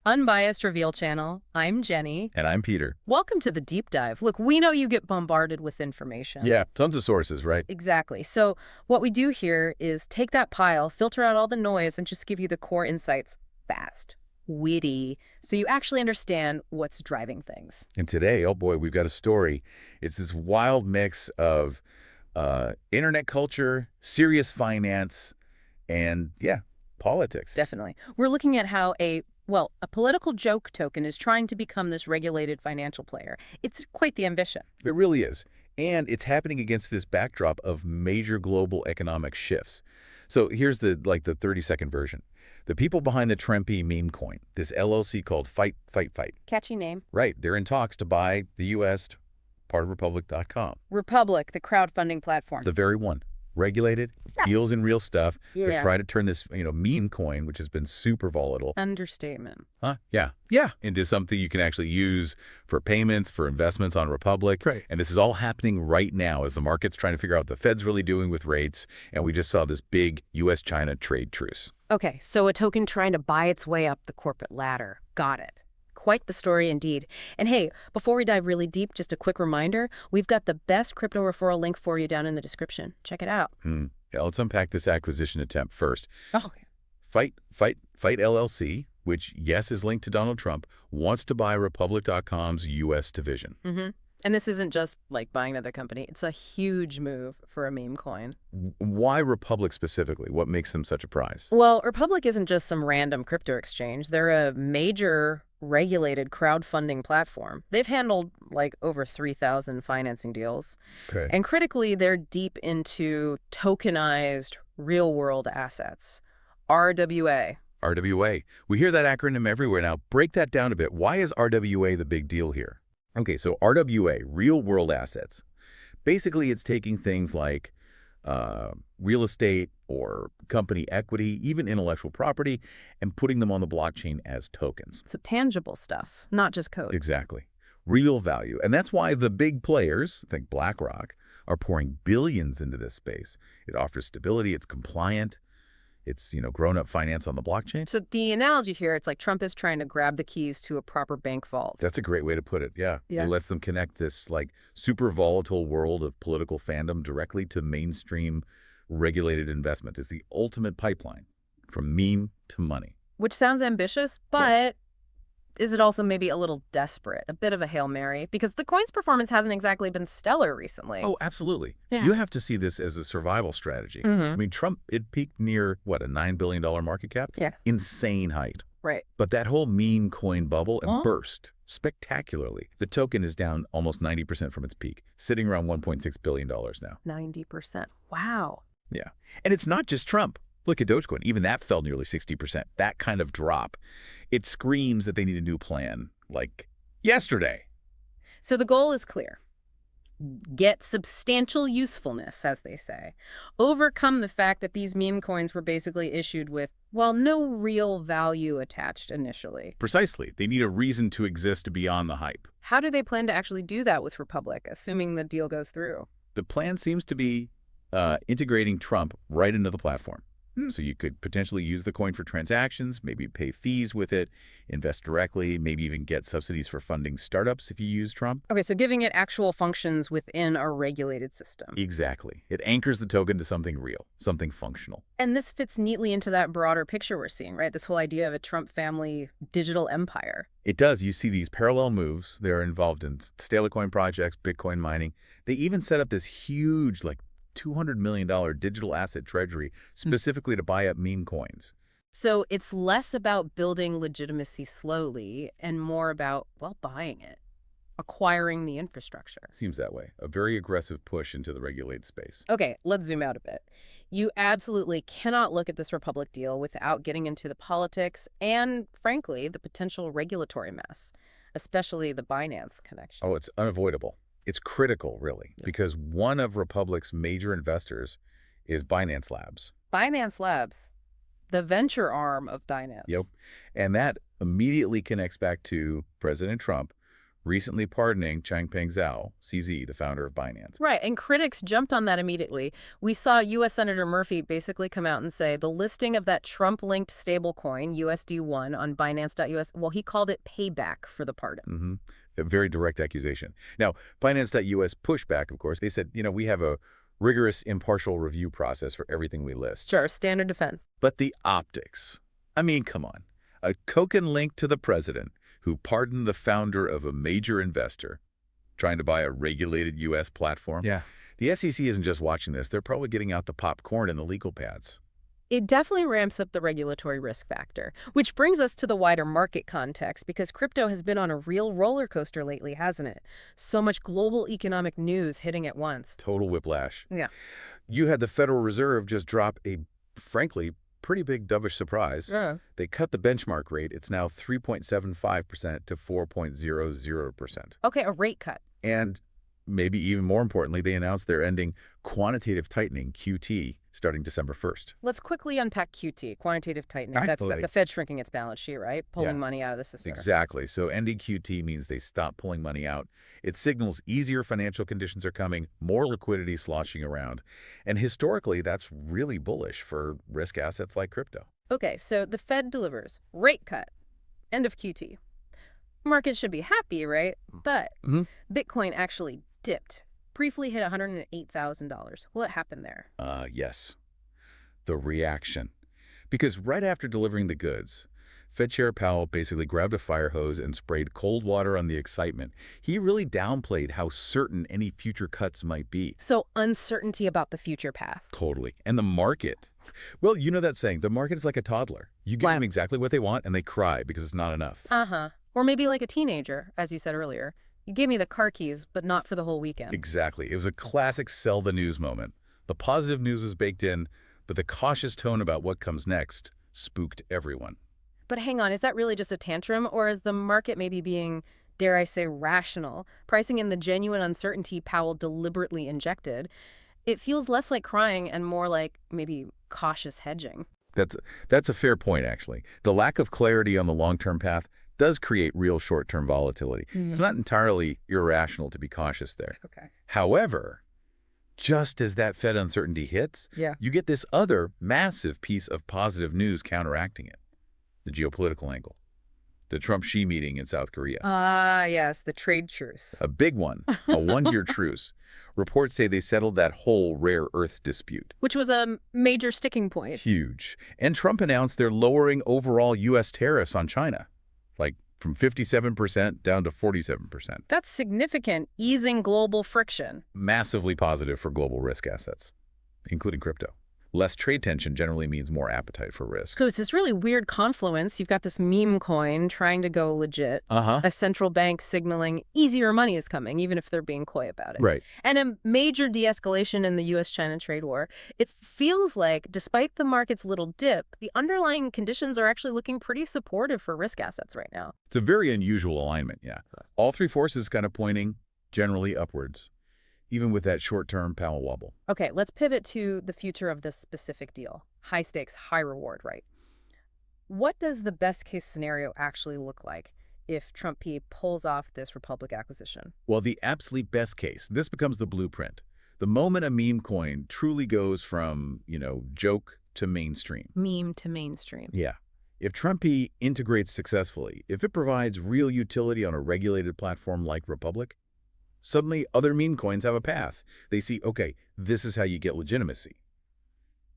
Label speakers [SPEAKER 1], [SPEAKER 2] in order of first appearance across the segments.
[SPEAKER 1] Unbiased Reveal Channel. I'm Jenny.
[SPEAKER 2] And I'm Peter.
[SPEAKER 1] Welcome to the deep dive. Look, we know you get bombarded with information.
[SPEAKER 2] Yeah, tons of sources, right?
[SPEAKER 1] Exactly. So what we do here is take that pile, filter out all the noise, and just give you the core insights fast, witty, so you actually understand what's driving things.
[SPEAKER 2] And today, oh boy, we've got a story. It's this wild mix of internet culture, serious finance, and yeah, politics.
[SPEAKER 1] Definitely. We're looking at how a political joke token is trying to become this regulated financial player. It's quite the ambition.
[SPEAKER 2] It really is. And it's happening against this backdrop of major global economic shifts. So here's the 30-second version. The people behind the Trempy meme coin, this LLC called Fight Fight.
[SPEAKER 1] Catchy name.
[SPEAKER 2] Right, they're in talks to buy the U.S. part of Republic.com.
[SPEAKER 1] Republic, the crowdfunding platform.
[SPEAKER 2] The very one. Regulated, deals in real stuff.
[SPEAKER 1] Yeah.
[SPEAKER 2] They're trying to turn this, meme coin, which has been super volatile.
[SPEAKER 1] Understatement.
[SPEAKER 2] Huh? Yeah. Into something you can actually use for payments, for investments on Republic.
[SPEAKER 3] Right.
[SPEAKER 2] And this is all happening right now as the market's trying to figure out what the Fed's really doing with rates. And we just saw this big U.S.-China trade truce.
[SPEAKER 1] Okay, so a token trying to buy its way up the corporate ladder. Got it. Quite the story indeed. And hey, before we dive really deep, just a quick reminder, we've got the best crypto referral link for you down in the description. Check it out.
[SPEAKER 2] Yeah, let's unpack this acquisition attempt first.
[SPEAKER 1] Okay.
[SPEAKER 2] Fight LLC, which, yes, is linked to Donald Trump, wants to buy Republic.com's U.S. division.
[SPEAKER 1] And this isn't just like buying another company. It's a huge move for a meme coin.
[SPEAKER 2] Why Republic specifically? What makes them such a prize?
[SPEAKER 1] Well, Republic isn't just some random crypto exchange. They're a major regulated crowdfunding platform. They've handled like over 3,000 financing deals.
[SPEAKER 2] Okay.
[SPEAKER 1] And critically, they're deep into tokenized real-world assets, RWA.
[SPEAKER 2] RWA. We hear that acronym everywhere now. Break that down a bit. Why is RWA the big deal here? Okay, so RWA, real-world assets. Basically, it's taking things like real estate or company equity, even intellectual property, and putting them on the blockchain as tokens.
[SPEAKER 1] So tangible stuff, not just code.
[SPEAKER 2] Exactly. Real value. And that's why the big players, think BlackRock, are pouring billions into this space. It offers stability. It's compliant. It's, grown-up finance on the blockchain.
[SPEAKER 1] So the analogy here, it's like Trump is trying to grab the keys to a proper bank vault.
[SPEAKER 2] That's a great way to put it, yeah.
[SPEAKER 1] Yeah.
[SPEAKER 2] It lets them connect this, super volatile world of political fandom directly to mainstream regulated investment. It's the ultimate pipeline from meme to money.
[SPEAKER 1] Which sounds ambitious, but is it also maybe a little desperate, a bit of a Hail Mary? Because the coin's performance hasn't exactly been stellar recently.
[SPEAKER 2] Oh, absolutely.
[SPEAKER 1] Yeah.
[SPEAKER 2] You have to see this as a survival strategy. I mean, Trump, it peaked near, a $9 billion market cap?
[SPEAKER 1] Yeah.
[SPEAKER 2] Insane height.
[SPEAKER 1] Right.
[SPEAKER 2] But that whole meme coin bubble burst spectacularly. The token is down almost 90% from its peak, sitting around $1.6 billion now.
[SPEAKER 1] 90%. Wow.
[SPEAKER 2] Yeah. And it's not just Trump. Look at Dogecoin. Even that fell nearly 60%. That kind of drop. It screams that they need a new plan, like yesterday.
[SPEAKER 1] So the goal is clear. Get substantial usefulness, as they say. Overcome the fact that these meme coins were basically issued with, no real value attached initially.
[SPEAKER 2] Precisely. They need a reason to exist beyond the hype.
[SPEAKER 1] How do they plan to actually do that with Republic, assuming the deal goes through?
[SPEAKER 2] The plan seems to be integrating Trump right into the platform. So you could potentially use the coin for transactions, maybe pay fees with it, invest directly, maybe even get subsidies for funding startups if you use Trump.
[SPEAKER 1] Okay, so giving it actual functions within a regulated system.
[SPEAKER 2] Exactly. It anchors the token to something real, something functional.
[SPEAKER 1] And this fits neatly into that broader picture we're seeing, right? This whole idea of a Trump family digital empire.
[SPEAKER 2] It does. You see these parallel moves. They're involved in stablecoin projects, Bitcoin mining. They even set up this huge, $200 million digital asset treasury specifically to buy up meme coins.
[SPEAKER 1] So it's less about building legitimacy slowly and more about, buying it, acquiring the infrastructure.
[SPEAKER 2] Seems that way. A very aggressive push into the regulated space.
[SPEAKER 1] Okay, let's zoom out a bit. You absolutely cannot look at this Republic deal without getting into the politics and, frankly, the potential regulatory mess, especially the Binance connection.
[SPEAKER 2] Oh, it's unavoidable. It's critical, really, because one of Republic's major investors is Binance Labs.
[SPEAKER 1] Binance Labs, the venture arm of Binance.
[SPEAKER 2] Yep. And that immediately connects back to President Trump recently pardoning Changpeng Zhao, CZ, the founder of Binance.
[SPEAKER 1] Right, and critics jumped on that immediately. We saw U.S. Senator Murphy basically come out and say the listing of that Trump-linked stablecoin, USD1, on Binance.us, well, he called it payback for the pardon.
[SPEAKER 2] A very direct accusation. Now, Binance.us pushback, of course, they said, we have a rigorous impartial review process for everything we list.
[SPEAKER 1] Sure, standard defense.
[SPEAKER 2] But the optics. I mean, come on. A token linked to the president who pardoned the founder of a major investor trying to buy a regulated U.S. platform.
[SPEAKER 3] Yeah.
[SPEAKER 2] The SEC isn't just watching this. They're probably getting out the popcorn and the legal pads.
[SPEAKER 1] It definitely ramps up the regulatory risk factor, which brings us to the wider market context, because crypto has been on a real roller coaster lately, hasn't it? So much global economic news hitting at once.
[SPEAKER 2] Total whiplash.
[SPEAKER 1] Yeah.
[SPEAKER 2] You had the Federal Reserve just drop a, frankly, pretty big dovish surprise. They cut the benchmark rate. It's now 3.75% to 4.00%.
[SPEAKER 1] Okay, a rate cut.
[SPEAKER 2] And maybe even more importantly, they announced they're ending quantitative tightening, QT, starting December 1st.
[SPEAKER 1] Let's quickly unpack QT, quantitative tightening. That's
[SPEAKER 2] Actually,
[SPEAKER 1] the Fed shrinking its balance sheet, right? Pulling money out of the system.
[SPEAKER 2] Exactly. So ending QT means they stop pulling money out. It signals easier financial conditions are coming, more liquidity sloshing around. And historically, that's really bullish for risk assets like crypto.
[SPEAKER 1] Okay, so the Fed delivers. Rate cut. End of QT. Market should be happy, right? But Bitcoin actually dipped. Briefly hit $108,000. What happened there?
[SPEAKER 2] Yes. The reaction. Because right after delivering the goods, Fed Chair Powell basically grabbed a fire hose and sprayed cold water on the excitement. He really downplayed how certain any future cuts might be.
[SPEAKER 1] So uncertainty about the future path.
[SPEAKER 2] Totally. And the market. Well, you know that saying, the market is like a toddler. You give them exactly what they want and they cry because it's not enough.
[SPEAKER 1] Or maybe like a teenager, as you said earlier. You gave me the car keys, but not for the whole weekend.
[SPEAKER 2] Exactly. It was a classic sell the news moment. The positive news was baked in, but the cautious tone about what comes next spooked everyone.
[SPEAKER 1] But hang on, is that really just a tantrum, or is the market maybe being, dare I say, rational, pricing in the genuine uncertainty Powell deliberately injected? It feels less like crying and more like maybe cautious hedging.
[SPEAKER 2] That's a fair point, actually. The lack of clarity on the long-term path does create real short-term volatility. It's not entirely irrational to be cautious there.
[SPEAKER 1] Okay.
[SPEAKER 2] However, just as that Fed uncertainty hits, you get this other massive piece of positive news counteracting it. The geopolitical angle. The Trump-Xi meeting in South Korea.
[SPEAKER 1] Yes, the trade truce.
[SPEAKER 2] A big one, a one-year truce. Reports say they settled that whole rare earth dispute.
[SPEAKER 1] Which was a major sticking point.
[SPEAKER 2] Huge. And Trump announced they're lowering overall U.S. tariffs on China. Like from 57% down to 47%.
[SPEAKER 1] That's significant, easing global friction.
[SPEAKER 2] Massively positive for global risk assets, including crypto. Less trade tension generally means more appetite for risk.
[SPEAKER 1] So it's this really weird confluence. You've got this meme coin trying to go legit. A central bank signaling easier money is coming, even if they're being coy about it.
[SPEAKER 2] Right.
[SPEAKER 1] And a major de-escalation in the U.S.-China trade war. It feels like, despite the market's little dip, the underlying conditions are actually looking pretty supportive for risk assets right now.
[SPEAKER 2] It's a very unusual alignment, yeah. All three forces kind of pointing generally upwards, even with that short-term Powell wobble.
[SPEAKER 1] Okay, let's pivot to the future of this specific deal. High stakes, high reward, right? What does the best case scenario actually look like if Trump P pulls off this Republic acquisition?
[SPEAKER 2] Well, the absolute best case, this becomes the blueprint. The moment a meme coin truly goes from, joke to mainstream.
[SPEAKER 1] Meme to mainstream.
[SPEAKER 2] Yeah. If Trump P integrates successfully, if it provides real utility on a regulated platform like Republic, suddenly other meme coins have a path. They see, okay, this is how you get legitimacy.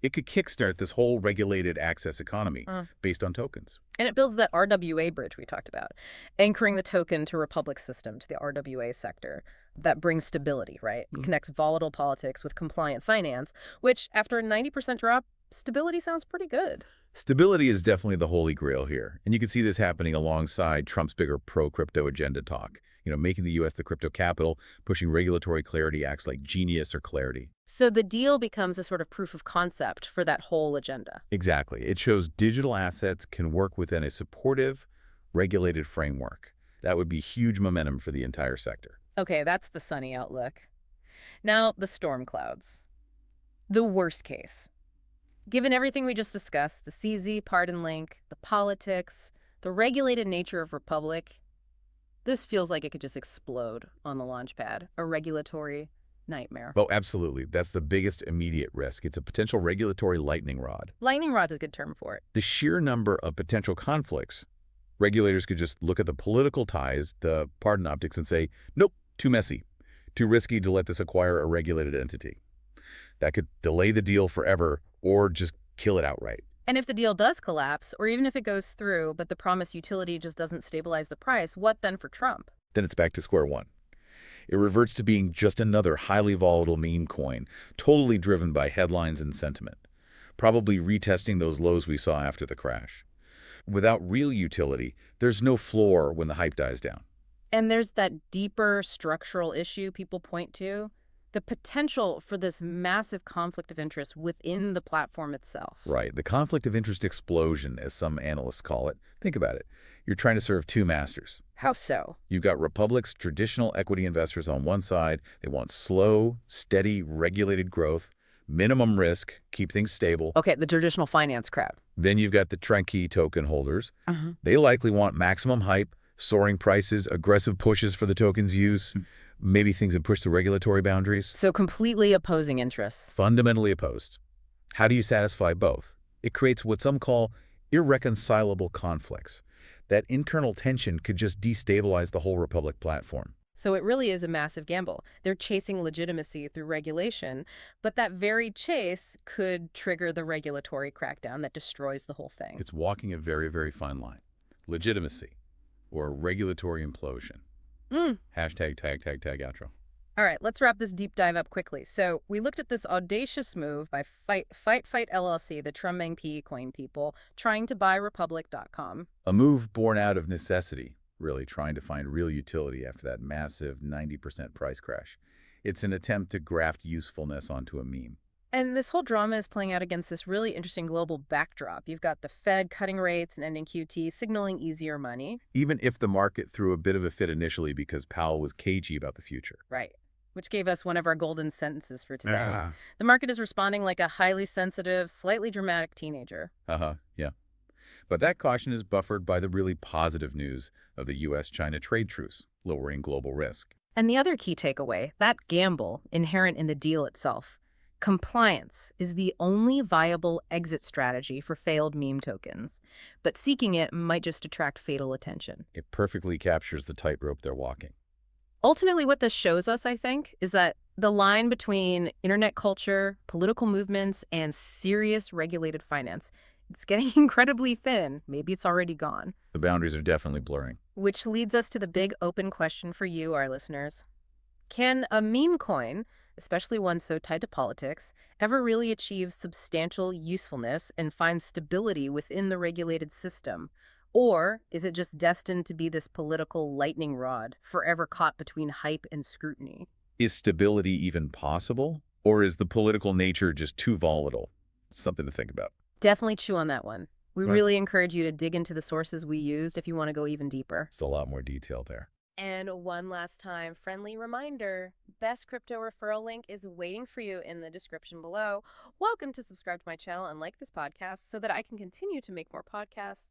[SPEAKER 2] It could kickstart this whole regulated access economy based on tokens.
[SPEAKER 1] And it builds that RWA bridge we talked about, anchoring the token to Republic's system, to the RWA sector. That brings stability, right? It connects volatile politics with compliant finance, which after a 90% drop, stability sounds pretty good.
[SPEAKER 2] Stability is definitely the holy grail here. And you can see this happening alongside Trump's bigger pro-crypto agenda talk. Making the U.S. the crypto capital, pushing regulatory clarity acts like Genius or Clarity.
[SPEAKER 1] So the deal becomes a sort of proof of concept for that whole agenda.
[SPEAKER 2] Exactly. It shows digital assets can work within a supportive, regulated framework. That would be huge momentum for the entire sector.
[SPEAKER 1] Okay, that's the sunny outlook. Now, the storm clouds. The worst case. Given everything we just discussed, the CZ pardon link, the politics, the regulated nature of Republic, This feels like it could just explode on the launch pad. A regulatory nightmare.
[SPEAKER 2] Oh, absolutely. That's the biggest immediate risk. It's a potential regulatory lightning rod.
[SPEAKER 1] Lightning rod's a good term for it.
[SPEAKER 2] The sheer number of potential conflicts, regulators could just look at the political ties, the pardon optics, and say, nope, too messy, too risky to let this acquire a regulated entity. That could delay the deal forever or just kill it outright.
[SPEAKER 1] And if the deal does collapse, or even if it goes through, but the promised utility just doesn't stabilize the price, what then for Trump?
[SPEAKER 2] Then it's back to square one. It reverts to being just another highly volatile meme coin, totally driven by headlines and sentiment, probably retesting those lows we saw after the crash. Without real utility, there's no floor when the hype dies down.
[SPEAKER 1] And there's that deeper structural issue people point to, the potential for this massive conflict of interest within the platform itself.
[SPEAKER 2] Right. The conflict of interest explosion, as some analysts call it. Think about it. You're trying to serve two masters.
[SPEAKER 1] How so?
[SPEAKER 2] You've got Republic's traditional equity investors on one side. They want slow, steady, regulated growth, minimum risk, keep things stable.
[SPEAKER 1] Okay, the traditional finance crowd.
[SPEAKER 2] Then you've got the Trenky token holders. They likely want maximum hype, soaring prices, aggressive pushes for the token's use, maybe things that push the regulatory boundaries.
[SPEAKER 1] So completely opposing interests.
[SPEAKER 2] Fundamentally opposed. How do you satisfy both? It creates what some call irreconcilable conflicts. That internal tension could just destabilize the whole Republic platform.
[SPEAKER 1] So it really is a massive gamble. They're chasing legitimacy through regulation, but that very chase could trigger the regulatory crackdown that destroys the whole thing.
[SPEAKER 2] It's walking a very, very fine line. Legitimacy or regulatory implosion. Hashtag tag outro.
[SPEAKER 1] All right, let's wrap this deep dive up quickly. So we looked at this audacious move by Fight Fight LLC, the Changpeng memecoin people, trying to buy Republic.com.
[SPEAKER 2] A move born out of necessity, really trying to find real utility after that massive 90% price crash. It's an attempt to graft usefulness onto a meme.
[SPEAKER 1] And this whole drama is playing out against this really interesting global backdrop. You've got the Fed cutting rates and ending QT, signaling easier money.
[SPEAKER 2] Even if the market threw a bit of a fit initially because Powell was cagey about the future.
[SPEAKER 1] Right. Which gave us one of our golden sentences for today. The market is responding like a highly sensitive, slightly dramatic teenager.
[SPEAKER 2] Yeah. But that caution is buffered by the really positive news of the U.S.-China trade truce, lowering global risk.
[SPEAKER 1] And the other key takeaway, that gamble inherent in the deal itself. Compliance is the only viable exit strategy for failed meme tokens, but seeking it might just attract fatal attention.
[SPEAKER 2] It perfectly captures the tightrope they're walking.
[SPEAKER 1] Ultimately, what this shows us, I think, is that the line between internet culture, political movements, and serious regulated finance, it's getting incredibly thin. Maybe it's already gone.
[SPEAKER 2] The boundaries are definitely blurring.
[SPEAKER 1] Which leads us to the big open question for you, our listeners. Can a meme coin, especially one so tied to politics, ever really achieve substantial usefulness and find stability within the regulated system? Or is it just destined to be this political lightning rod, forever caught between hype and scrutiny?
[SPEAKER 2] Is stability even possible? Or is the political nature just too volatile? Something to think about.
[SPEAKER 1] Definitely chew on that one. We
[SPEAKER 2] Right.
[SPEAKER 1] really encourage you to dig into the sources we used if you want to go even deeper.
[SPEAKER 2] It's a lot more detail there.
[SPEAKER 1] And one last time, friendly reminder, best crypto referral link is waiting for you in the description below. Welcome to subscribe to my channel and like this podcast so that I can continue to make more podcasts